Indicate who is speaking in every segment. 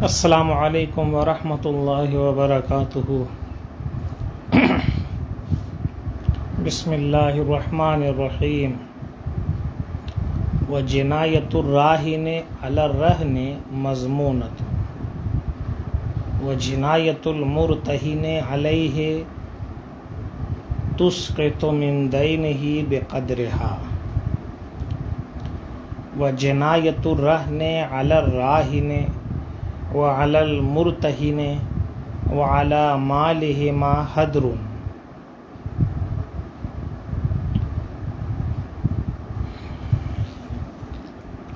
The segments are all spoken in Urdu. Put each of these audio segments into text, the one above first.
Speaker 1: السلام علیکم ورحمۃ اللہ وبرکاتہ۔ بسم اللہ الرحمن الرحیم۔ وجنایۃ الراہن علی الرہن مضمونۃ وجنایۃ المرتہن علیہ تسقط من دینہ بقدرہا۔ وجنایۃ الرہن علی الراہن وعلی المرتہن وعلی مالہما حدر۔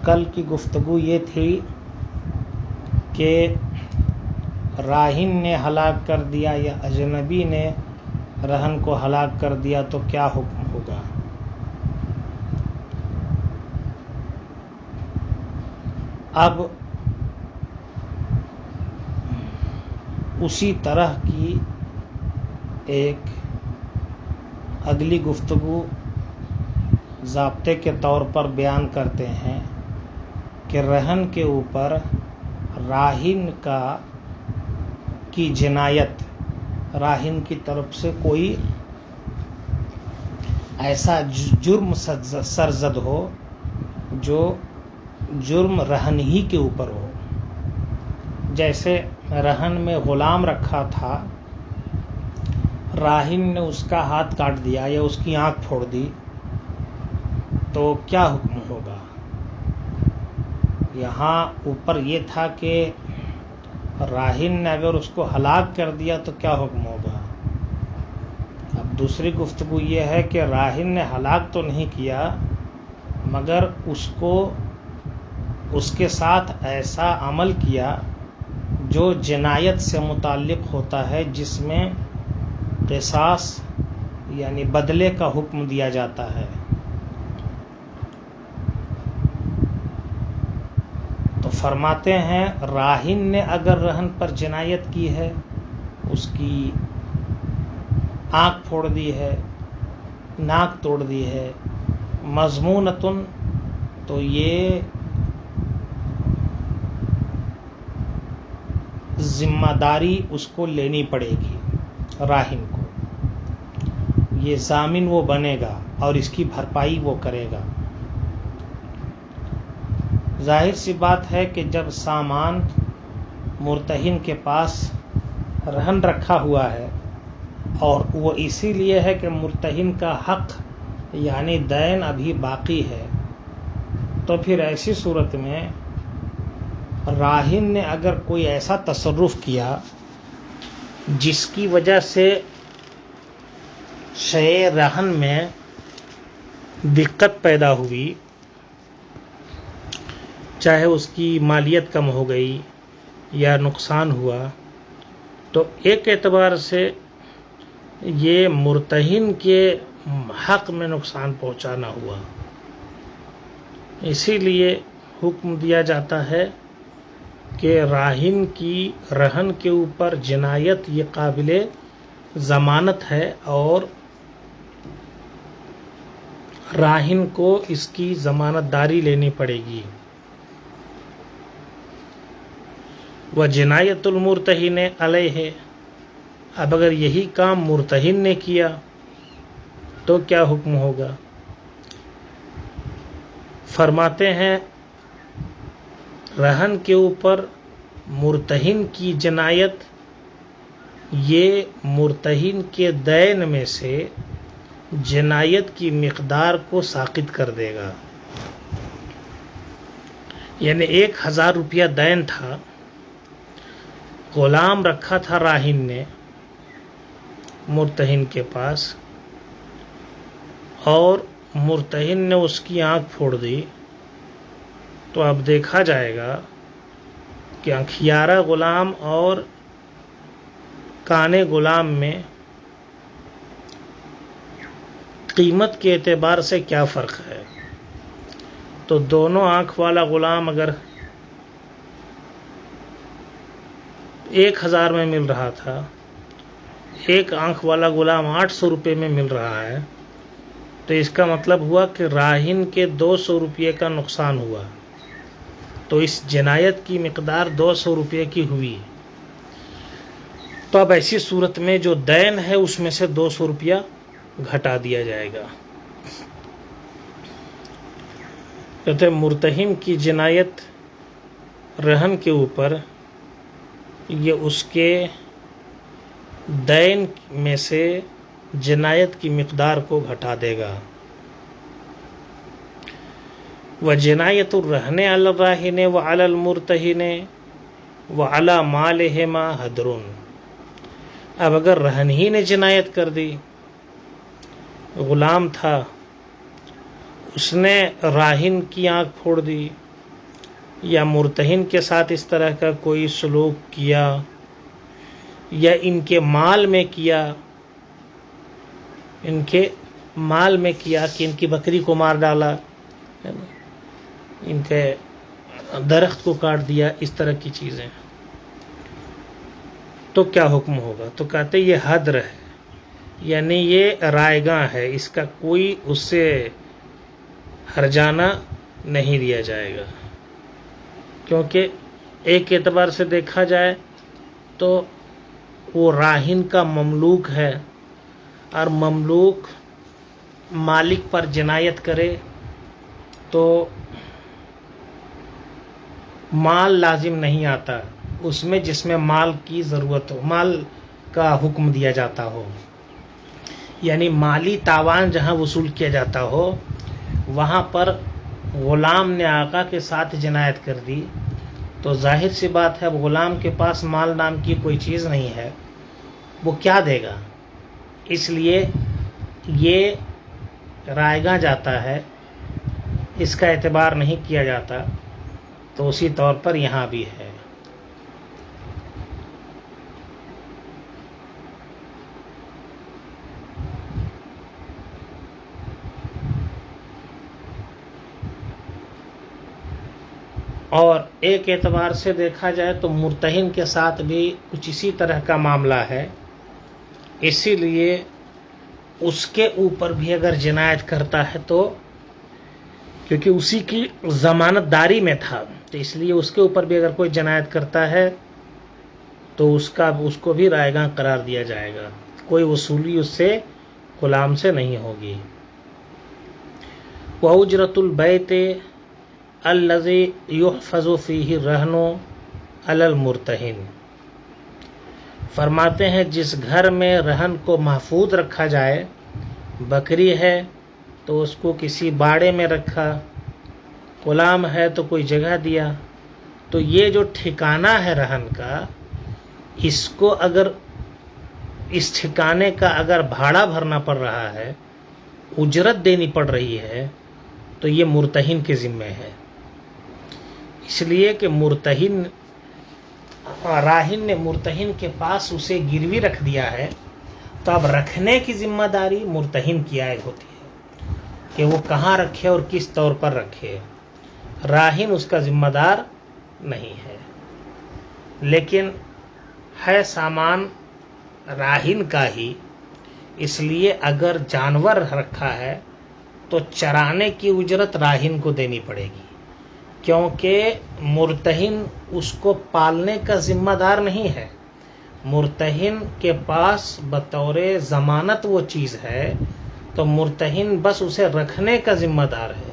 Speaker 1: کل کی گفتگو یہ تھی کہ راہن نے ہلاک کر دیا یا اجنبی نے رہن کو ہلاک کر دیا تو کیا حکم ہوگا۔ اب اسی طرح کی ایک اگلی گفتگو ضابطے کے طور پر بیان کرتے ہیں کہ رہن کے اوپر راہن کی جنایت، راہن کی طرف سے کوئی ایسا جرم سرزد ہو جو جرم رہن ہی کے اوپر ہو۔ جیسے رہن میں غلام رکھا تھا، راہن نے اس کا ہاتھ کاٹ دیا یا اس کی آنکھ پھوڑ دی تو کیا حکم ہوگا۔ یہاں اوپر یہ تھا کہ راہن نے اگر اس کو ہلاک کر دیا تو کیا حکم ہوگا۔ اب دوسری گفتگو یہ ہے کہ راہن نے ہلاک تو نہیں کیا مگر اس کے ساتھ ایسا عمل کیا جو جنایت سے متعلق ہوتا ہے، جس میں قصاص یعنی بدلے کا حکم دیا جاتا ہے۔ تو فرماتے ہیں راہن نے اگر رہن پر جنایت کی ہے، اس کی آنکھ پھوڑ دی ہے، ناک توڑ دی ہے، مضمونتن، تو یہ ذمہ داری اس کو لینی پڑے گی، راہن کو۔ یہ ضامن وہ بنے گا اور اس کی بھرپائی وہ کرے گا۔ ظاہر سی بات ہے کہ جب سامان مرتہن کے پاس رہن رکھا ہوا ہے اور وہ اسی لیے ہے کہ مرتہن کا حق یعنی دین ابھی باقی ہے، تو پھر ایسی صورت میں راہن نے اگر کوئی ایسا تصرف کیا جس کی وجہ سے شے رہن میں دقت پیدا ہوئی، چاہے اس کی مالیت کم ہو گئی یا نقصان ہوا، تو ایک اعتبار سے یہ مرتہن کے حق میں نقصان پہنچانا ہوا۔ اسی لیے حکم دیا جاتا ہے کہ راہن کی رہن کے اوپر جنایت یہ قابل ضمانت ہے اور راہن کو اس کی ضمانت داری لینی پڑے گی۔ وجنایۃ المرتہن علیہ، اب اگر یہی کام مرتہن نے کیا تو کیا حکم ہوگا۔ فرماتے ہیں رہن کے اوپر مرتہن کی جنایت یہ مرتہن کے دین میں سے جنایت کی مقدار کو ساقط کر دے گا۔ یعنی 1000 روپیہ دین تھا، غلام رکھا تھا راہن نے مرتہن کے پاس اور مرتہن نے اس کی آنکھ پھوڑ دی، تو اب دیکھا جائے گا کہ انکھیارہ غلام اور کانے غلام میں قیمت کے اعتبار سے کیا فرق ہے۔ تو دونوں آنکھ والا غلام اگر 1000 میں مل رہا تھا، ایک آنکھ والا غلام 800 روپے میں مل رہا ہے، تو اس کا مطلب ہوا کہ راہن کے 200 روپے کا نقصان ہوا۔ تو اس جنایت کی مقدار 200 روپے کی ہوئی. تو اب ایسی صورت میں جو دین ہے اس میں سے 200 روپیہ گھٹا دیا جائے گا. کہتے مرتہن کی جنایت رہن کے اوپر یہ اس کے دین میں سے جنایت کی مقدار کو گھٹا دے گا. وجنایت الرہن علی الراہن وعلی المرتہن وعلی مالہما حدر. اب اگر رہن ہی نے جنایت کر دی، غلام تھا، اس نے راہن کی آنکھ پھوڑ دی یا مرتہن کے ساتھ اس طرح کا کوئی سلوک کیا یا ان کے مال میں کیا کہ ان کی بکری کو مار ڈالا، ان کے درخت کو کاٹ دیا، اس طرح کی چیزیں، تو کیا حکم ہوگا؟ تو کہتے یہ حدر ہے، یعنی یہ رائے گاں ہے، اس کا کوئی اس سے ہرجانہ نہیں دیا جائے گا. کیونکہ ایک اعتبار سے دیکھا جائے تو وہ راہن کا مملوک ہے، اور مملوک مالک پر جنایت کرے تو مال لازم نہیں آتا اس میں، جس میں مال کی ضرورت ہو، مال کا حکم دیا جاتا ہو. یعنی مالی تاوان جہاں وصول کیا جاتا ہو وہاں پر غلام نے آقا کے ساتھ جنایت کر دی تو ظاہر سی بات ہے اب غلام کے پاس مال نام کی کوئی چیز نہیں ہے، وہ کیا دے گا؟ اس لیے یہ رائے گاں جاتا ہے، اس کا اعتبار نہیں کیا جاتا. تو اسی طور پر یہاں بھی ہے. اور ایک اعتبار سے دیکھا جائے تو مرتہن کے ساتھ بھی کچھ اسی طرح کا معاملہ ہے، اسی لیے اس کے اوپر بھی اگر جنایت کرتا ہے تو کیونکہ اسی کی ضمانت داری میں تھا، تو اس لیے اس کے اوپر بھی اگر کوئی جنایت کرتا ہے تو اس کو بھی رائے گاں قرار دیا جائے گا، کوئی وصولی اس سے غلام سے نہیں ہوگی. وَأُجْرَةُ الْبَيْتِ الَّذِي يُحْفَظُ فِيهِ الرَّهْنُ عَلَى الْمُرْتَهِنِ. فرماتے ہیں جس گھر میں رہن کو محفوظ رکھا جائے، بکری ہے تو اس کو کسی باڑے میں رکھا، غلام ہے تو کوئی جگہ دیا، تو یہ جو ٹھکانہ ہے رہن کا، اس کو اگر اس ٹھکانے کا اگر بھاڑا بھرنا پڑ رہا ہے، اجرت دینی پڑ رہی ہے، تو یہ مرتہن کے ذمے ہے. اس لیے کہ راہن نے مرتہن کے پاس اسے گروی رکھ دیا ہے، تو اب رکھنے کی ذمہ داری مرتہن کی عائد ہوتی ہے کہ وہ کہاں رکھے اور کس طور پر رکھے. راہن اس کا ذمہ دار نہیں ہے، لیکن ہے سامان راہن کا ہی، اس لیے اگر جانور رکھا ہے تو چرانے کی اجرت راہن کو دینی پڑے گی، کیونکہ مرتہن اس کو پالنے کا ذمہ دار نہیں ہے. مرتہن کے پاس بطور ضمانت وہ چیز ہے، تو مرتہن بس اسے رکھنے کا ذمہ دار ہے،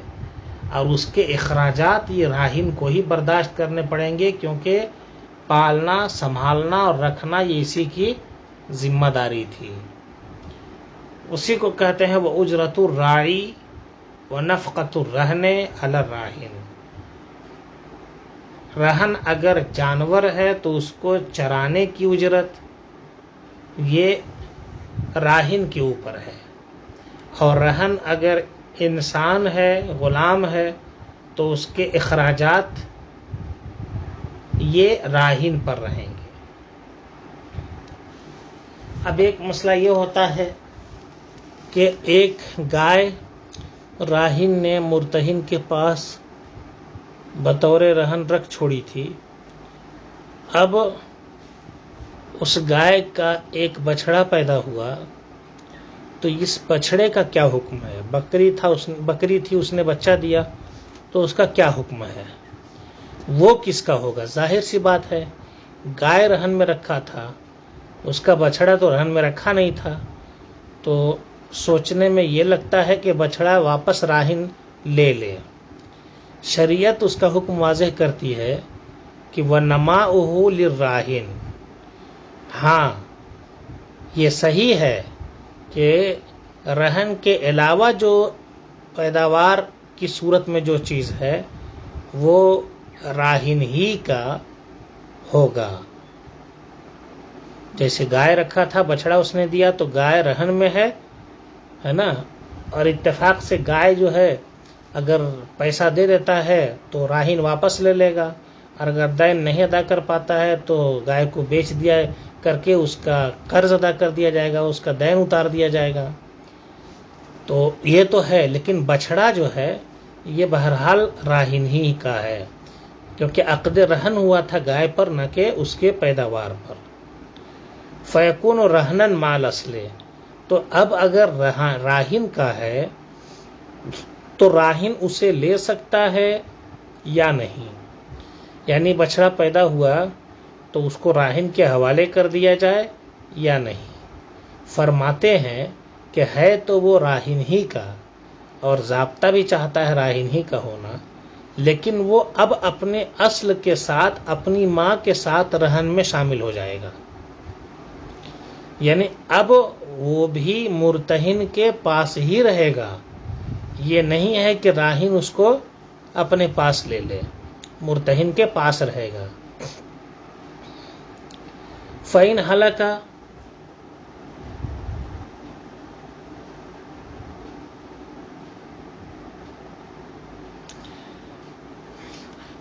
Speaker 1: اور اس کے اخراجات یہ راہن کو ہی برداشت کرنے پڑیں گے، کیونکہ پالنا، سنبھالنا اور رکھنا یہ اسی کی ذمہ داری تھی. اسی کو کہتے ہیں وہ اجرت الراعی و نفقۃ الرہن علی الراہن. رہن اگر جانور ہے تو اس کو چرانے کی اجرت یہ راہن کے اوپر ہے، اور رہن اگر انسان ہے، غلام ہے، تو اس کے اخراجات یہ راہن پر رہیں گے. اب ایک مسئلہ یہ ہوتا ہے کہ ایک گائے راہن نے مرتہن کے پاس بطور رہن رکھ چھوڑی تھی. اب اس گائے کا ایک بچڑا پیدا ہوا، تو اس بچڑے کا کیا حکم ہے؟ بکری تھی، اس نے بچہ دیا، تو اس کا کیا حکم ہے؟ وہ کس کا ہوگا؟ ظاہر سی بات ہے، گائے رہن میں رکھا تھا، اس کا بچڑا تو رہن میں رکھا نہیں تھا، تو سوچنے میں یہ لگتا ہے کہ بچڑا واپس راہن لے لے۔ شریعت اس کا حکم واضح کرتی ہے کہ وَنَمَاؤُهُ لِلرَّاهِنِ، ہاں یہ صحیح ہے کہ رہن کے علاوہ جو پیداوار کی صورت میں جو چیز ہے وہ راہن ہی کا ہوگا۔ جیسے گائے رکھا تھا، بچڑا اس نے دیا تو گائے رہن میں ہے نا، اور اتفاق سے گائے جو ہے اگر پیسہ دے دیتا ہے تو راہن واپس لے لے گا، اور اگر دین نہیں ادا کر پاتا ہے تو گائے کو بیچ دیا کر کے اس کا قرض ادا کر دیا جائے گا، اس کا دین اتار دیا جائے گا۔ تو یہ تو ہے، لیکن بچڑا جو ہے یہ بہرحال راہن ہی کا ہے، کیونکہ عقد رہن ہوا تھا گائے پر، نہ کہ اس کے پیداوار پر۔ فَيَكُونُ رَهْنًا مَعَ الْأَصْلِ، تو اب اگر راہن کا ہے تو راہن اسے لے سکتا ہے یا نہیں؟ یعنی بچڑا پیدا ہوا تو اس کو راہن کے حوالے کر دیا جائے یا نہیں؟ فرماتے ہیں کہ ہے تو وہ راہن ہی کا، اور ضابطہ بھی چاہتا ہے راہن ہی کا ہونا، لیکن وہ اب اپنے اصل کے ساتھ، اپنی ماں کے ساتھ رہن میں شامل ہو جائے گا۔ یعنی اب وہ بھی مرتہن کے پاس ہی رہے گا، یہ نہیں ہے کہ راہن اس کو اپنے پاس لے لے، مرتہن کے پاس رہے گا۔ فَإِنْ هَلَكَ،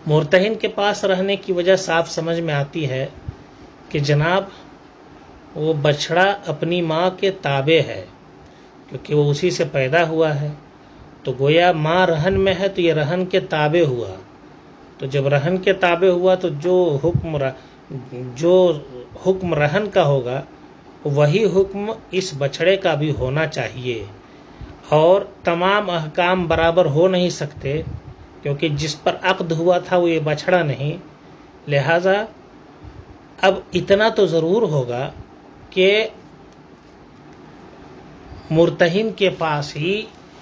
Speaker 1: مرتہن کے پاس رہنے کی وجہ صاف سمجھ میں آتی ہے کہ جناب وہ بچڑا اپنی ماں کے تابع ہے، کیونکہ وہ اسی سے پیدا ہوا ہے، تو گویا ماں رہن میں ہے تو یہ رہن کے تابع ہوا، تو جب رہن کے تابع ہوا تو جو حکم رہن کا ہوگا وہی حکم اس بچڑے کا بھی ہونا چاہیے، اور تمام احکام برابر ہو نہیں سکتے، کیونکہ جس پر عقد ہوا تھا وہ یہ بچڑا نہیں، لہذا اب اتنا تو ضرور ہوگا کہ مرتہن کے پاس ہی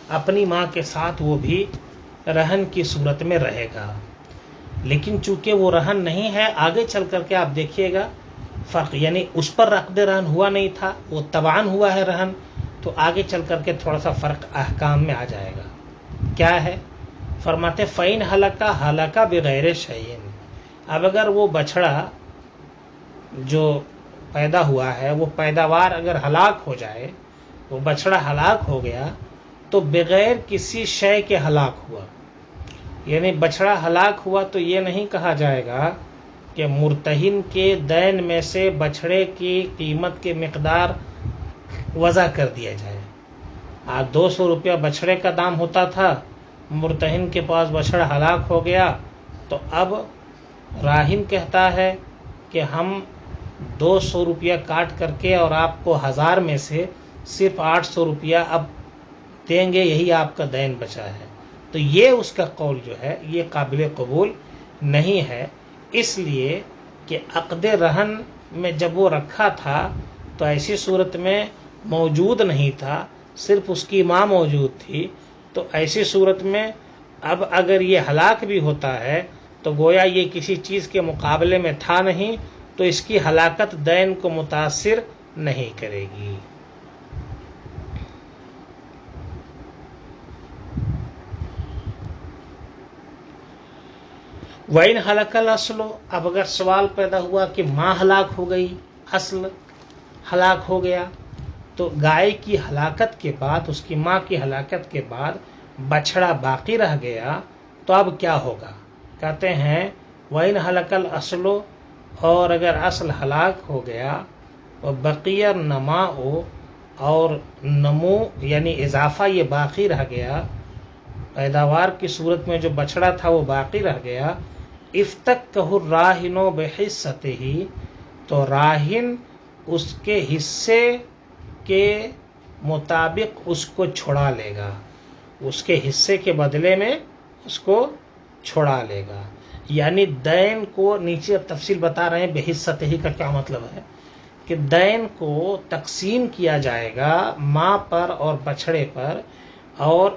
Speaker 1: اپنی ماں کے ساتھ وہ بھی رہن کی صورت میں رہے گا۔ لیکن چونکہ وہ رہن نہیں ہے، آگے چل کر کے آپ دیکھیے گا فرق، یعنی اس پر عقد رہن ہوا نہیں تھا، وہ تبعاً ہوا ہے رہن، تو آگے چل کر کے تھوڑا سا فرق احکام میں آ جائے گا۔ کیا ہے؟ فرماتے فَإِنْ هَلَكَ هَلَكَ بِغَيْرِ شَيْءٍ، اب اگر وہ بچڑا جو پیدا ہوا ہے وہ پیداوار اگر ہلاک ہو جائے، وہ بچڑا ہلاک ہو گیا تو بغیر کسی شے کے ہلاک ہوا، یعنی بچڑا ہلاک ہوا تو یہ نہیں کہا جائے گا کہ مرتہن کے دین میں سے بچڑے کی قیمت کی مقدار وضع کر دیا جائے۔ آج 200 روپیہ بچڑے کا دام ہوتا تھا، مرتہن کے پاس بچڑا ہلاک ہو گیا تو اب راہن کہتا ہے کہ ہم 200 روپیہ کاٹ کر کے اور آپ کو 1000 میں سے صرف 800 روپیہ اب دیں گے، یہی آپ کا دین بچا ہے، تو یہ اس کا قول جو ہے یہ قابل قبول نہیں ہے، اس لیے کہ عقد رہن میں جب وہ رکھا تھا تو ایسی صورت میں موجود نہیں تھا، صرف اس کی ماں موجود تھی، تو ایسی صورت میں اب اگر یہ ہلاک بھی ہوتا ہے تو گویا یہ کسی چیز کے مقابلے میں تھا نہیں، تو اس کی ہلاکت دین کو متاثر نہیں کرے گی۔ وَإِنْ هَلَكَ الْأَصْلُ، اب اگر سوال پیدا ہوا کہ ماں ہلاک ہو گئی، اصل ہلاک ہو گیا، تو گائے کی ہلاکت کے بعد، اس کی ماں کی ہلاکت کے بعد بچڑا باقی رہ گیا تو اب کیا ہوگا؟ کہتے ہیں وَإِنْ هَلَكَ الْأَصْلُ، اور اگر اصل ہلاک ہو گیا، وَبَقِيَ النَّمَاءُ، اور نمو یعنی اضافہ یہ باقی رہ گیا، پیداوار کی صورت میں جو بچڑا تھا وہ باقی رہ گیا، افتکہ الراہن بحصتہ، تو راہن اس کے حصے کے مطابق اس کو چھڑا لے گا، اس کے حصے کے بدلے میں اس کو چھڑا لے گا۔ یعنی دین کو نیچے اب تفصیل بتا رہے ہیں بحصتہ ہی کا کیا مطلب ہے کہ دین کو تقسیم کیا جائے گا ماں پر اور بچھڑے پر، اور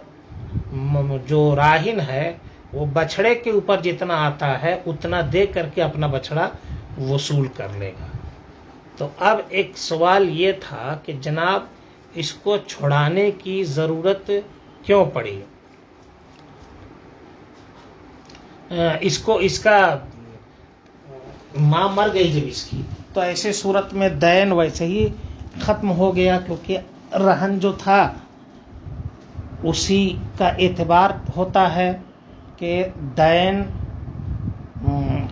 Speaker 1: جو راہن ہے وہ بچھڑے کے اوپر جتنا آتا ہے اتنا دے کر کے اپنا بچڑا وصول کر لے گا۔ تو اب ایک سوال یہ تھا کہ جناب اس کو چھڑانے کی ضرورت کیوں پڑی؟ اس کا ماں مر گئی جب اس کی، تو ایسے صورت میں دین ویسے ہی ختم ہو گیا، کیونکہ رہن جو تھا اسی کا اعتبار ہوتا ہے کہ دین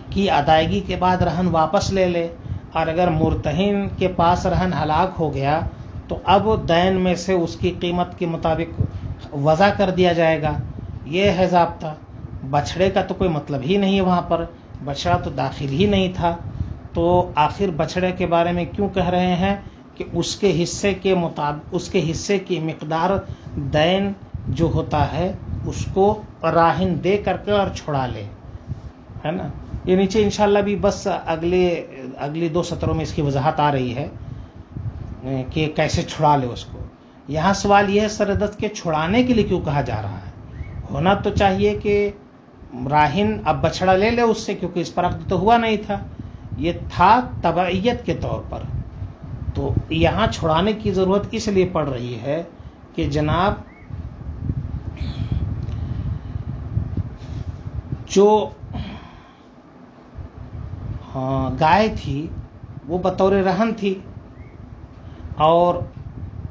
Speaker 1: کی ادائیگی کے بعد رہن واپس لے لے، اور اگر مرتہن کے پاس رہن ہلاک ہو گیا تو اب دین میں سے اس کی قیمت کے مطابق وضع کر دیا جائے گا۔ یہ ہے ضابطہ۔ بچھڑے کا تو کوئی مطلب ہی نہیں ہے، وہاں پر بچڑا تو داخل ہی نہیں تھا، تو آخر بچھڑے کے بارے میں کیوں کہہ رہے ہیں کہ اس کے حصے کے مطابق اس کے حصے کی مقدار دین جو ہوتا ہے اس کو راہن دے کر کے اور چھڑا لے، ہے نا۔ یہ نیچے انشاءاللہ بھی بس اگلی 2 سطروں میں اس کی وضاحت آ رہی ہے کہ کیسے چھڑا لے اس کو۔ یہاں سوال یہ ہے سردست کے چھڑانے کے لیے کیوں کہا جا رہا ہے؟ ہونا تو چاہیے کہ راہن اب بچڑا لے لے اس سے، کیونکہ اس پر عقد تو ہوا نہیں تھا، یہ تھا تبعیت کے طور پر۔ تو یہاں چھڑانے کی ضرورت اس لیے پڑ رہی ہے کہ جناب جو گائے تھی وہ بطور رہن تھی، اور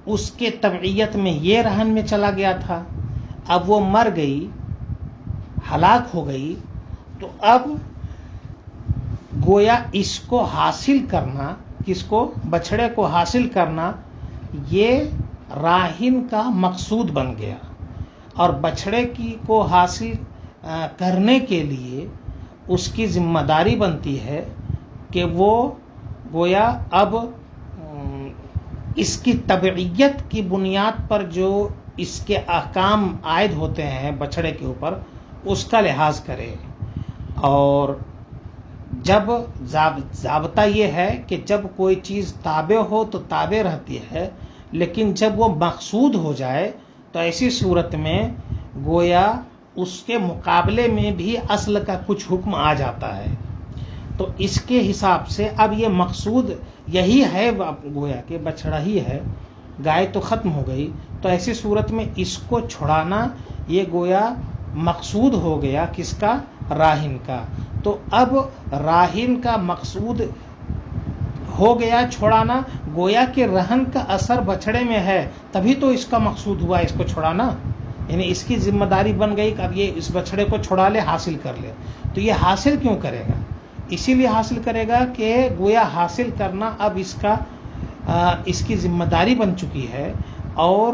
Speaker 1: اس کے تبعیت میں یہ رہن میں چلا گیا تھا، اب وہ مر گئی، ہلاک ہو گئی، تو اب گویا اس کو حاصل کرنا، کس کو؟ بچھڑے کو حاصل کرنا، یہ راہن کا مقصود بن گیا، اور بچھڑے کو حاصل کرنے کے لیے اس کی ذمہ داری بنتی ہے کہ وہ گویا اب اس کی تبعیت کی بنیاد پر جو اس کے احکام عائد ہوتے ہیں بچھڑے کے اوپر اس کا لحاظ کرے۔ اور جب ضابطہ یہ ہے کہ جب کوئی چیز تابع ہو تو تابع رہتی ہے، لیکن جب وہ مقصود ہو جائے تو ایسی صورت میں گویا اس کے مقابلے میں بھی اصل کا کچھ حکم آ جاتا ہے۔ تو اس کے حساب سے اب یہ مقصود یہی ہے، گویا کہ بچڑا ہی ہے، گائے تو ختم ہو گئی، تو ایسی صورت میں اس کو چھڑانا یہ گویا مقصود ہو گیا کس کا؟ راہن کا۔ تو اب راہن کا مقصود ہو گیا چھڑانا، گویا کہ رہن کا اثر بچڑے میں ہے، تبھی تو اس کا مقصود ہوا اس کو چھڑانا، یعنی اس کی ذمہ داری بن گئی کہ اب یہ اس بچڑے کو چھڑا لے، حاصل کر لے۔ تو یہ حاصل کیوں کرے گا؟ اسی لیے حاصل کرے گا کہ گویا حاصل کرنا اب اس کی ذمہ داری بن چکی ہے، اور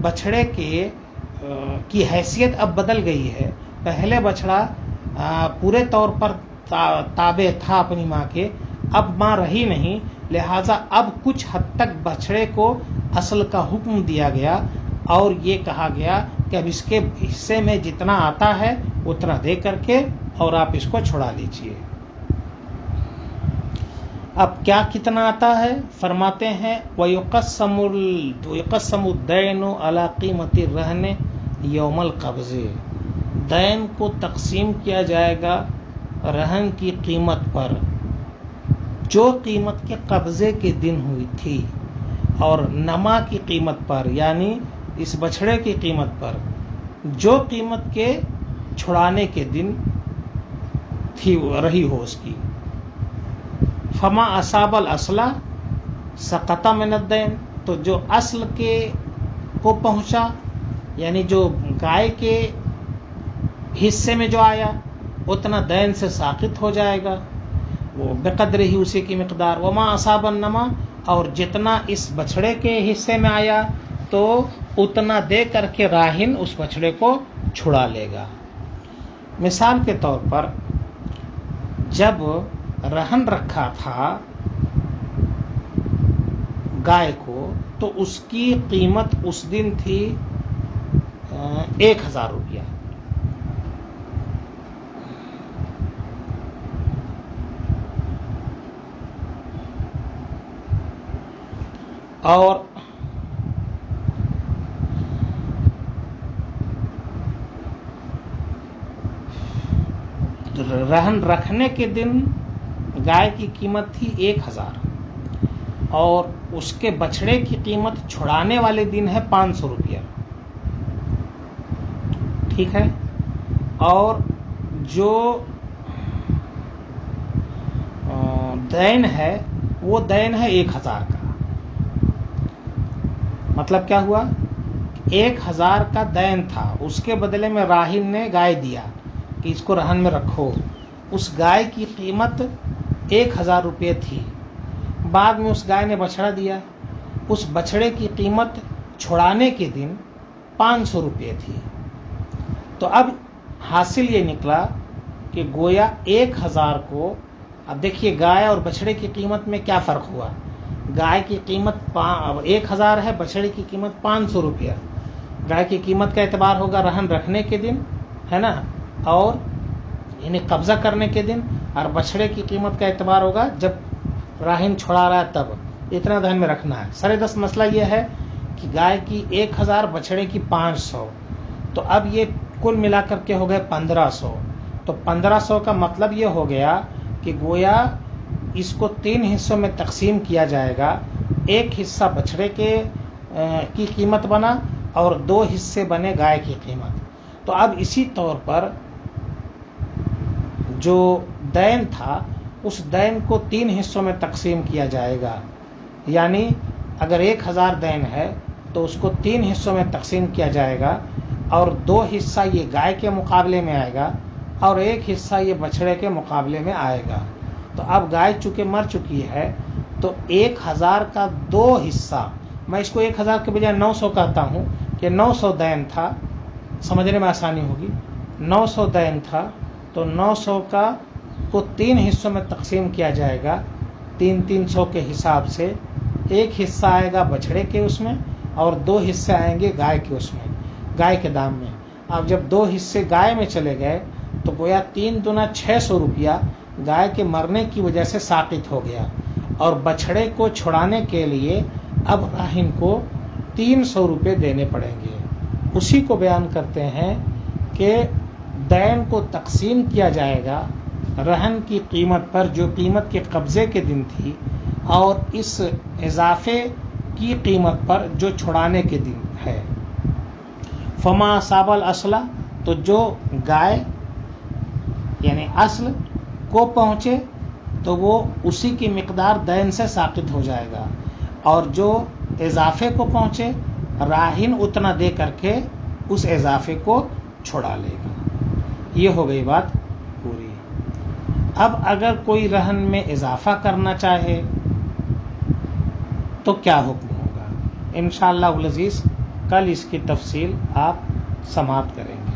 Speaker 1: بچھڑے کی حیثیت اب بدل گئی ہے۔ پہلے بچڑا پورے طور پر تابع تھا اپنی ماں کے، اب ماں رہی نہیں، لہٰذا اب کچھ حد تک بچڑے کو اصل کا حکم دیا گیا، اور یہ کہا گیا کہ اب اس کے حصے میں جتنا آتا ہے اتنا دے کر کے اور آپ اس کو چھڑا لیجئے۔ اب کیا کتنا آتا ہے؟ فرماتے ہیں وَيُقَسَّمُ الدَّيْنُ عَلَى قِيمَةِ الرَّهْنِ يَوْمَ الْقَبْضِ، دین کو تقسیم کیا جائے گا رہن کی قیمت پر، جو قیمت کے قبضے کے دن ہوئی تھی، اور نما کی قیمت پر، یعنی اس بچھڑے کی قیمت پر جو قیمت کے چھڑانے کے دن تھی رہی ہو اس کی۔ فما اصاب الاصل سقط من الدین، تو جو اصل کے کو پہنچا، یعنی جو گائے کے حصے میں جو آیا اتنا دین سے ساقط ہو جائے گا، وہ بقدر ہی اسی کی مقدار۔ وما اصاب النما، اور جتنا اس بچھڑے کے حصے میں آیا تو اتنا دے کر کے راہن اس بچھڑے کو چھڑا لے گا۔ مثال کے طور پر جب رہن رکھا تھا گائے کو تو اس کی قیمت اس دن تھی 1000 روپیہ، اور رہن رکھنے کے دن گائے کی قیمت تھی 1000 اور اس کے بچڑے کی قیمت چھڑانے والے دن ہے 500 روپیہ. ٹھیک ہے. اور جو دین ہے وہ دین ہے 1000 کا. مطلب کیا ہوا؟ 1000 کا دین تھا، اس کے بدلے میں راہن نے گائے دیا کہ اس کو رہن میں رکھو. اس گائے کی قیمت 1000 روپے تھی. بعد میں اس گائے نے بچڑا دیا، اس بچڑے کی قیمت چھڑانے کے دن 500 روپے تھی. تو اب حاصل یہ نکلا کہ گویا 1000 کو، اب دیکھیے گائے اور بچڑے کی قیمت میں کیا فرق ہوا. گائے کی قیمت 1000 ہے، بچڑے کی قیمت 500 روپیہ. گائے کی قیمت کا اعتبار ہوگا رہن رکھنے کے دن، ہے نا، اور یعنی قبضہ کرنے کے دن، اور بچڑے کی قیمت کا اعتبار ہوگا جب راہن چھڑا رہا ہے تب اتنا دہن میں رکھنا ہے. سر دست مسئلہ یہ ہے کہ گائے کی 1000، بچڑے کی 500، تو اب یہ کل ملا کر کے ہو گئے 1500. تو 1500 کا مطلب یہ ہو گیا کہ گویا اس کو 3 حصوں میں تقسیم کیا جائے گا. ایک حصہ بچڑے کی قیمت بنا اور 2 حصے بنے گائے کی قیمت. تو اب اسی طور پر جو دین تھا اس دین کو 3 حصوں میں تقسیم کیا جائے گا. یعنی اگر 1000 دین ہے تو اس کو 3 حصوں میں تقسیم کیا جائے گا، اور 2 حصہ یہ گائے کے مقابلے میں آئے گا اور 1 حصہ یہ بچڑے کے مقابلے میں آئے گا. تو اب گائے چونکہ مر چکی ہے تو 1000 کا 2 حصہ، میں اس کو 1000 کے بجائے 900 کہتا ہوں کہ 900 دین تھا، سمجھنے میں آسانی ہوگی. 900 دین تھا تو 900 کو 3 حصوں میں تقسیم کیا جائے گا 300 کے حساب سے. 1 حصہ آئے گا بچڑے کے اس میں اور 2 حصے آئیں گے گائے کے اس میں، گائے کے دام میں. اب جب 2 حصے گائے میں چلے گئے تو گویا 3 دونا 600 روپیہ گائے کے مرنے کی وجہ سے ساقط ہو گیا، اور بچڑے کو چھڑانے کے لیے اب راہن کو 300 روپے دینے پڑیں گے. اسی کو بیان کرتے ہیں کہ دین کو تقسیم کیا جائے گا رہن کی قیمت پر جو قیمت کے قبضے کے دن تھی، اور اس اضافے کی قیمت پر جو چھڑانے کے دن ہے. فما صاب الاصل، تو جو گائے یعنی اصل کو پہنچے تو وہ اسی کی مقدار دین سے ساقط ہو جائے گا، اور جو اضافے کو پہنچے راہن اتنا دے کر کے اس اضافے کو چھڑا لے گا. یہ ہو گئی بات پوری. اب اگر کوئی رہن میں اضافہ کرنا چاہے تو کیا حکم ہوگا؟ انشاءاللہ العزیز کل اس کی تفصیل آپ سماعت کریں گے.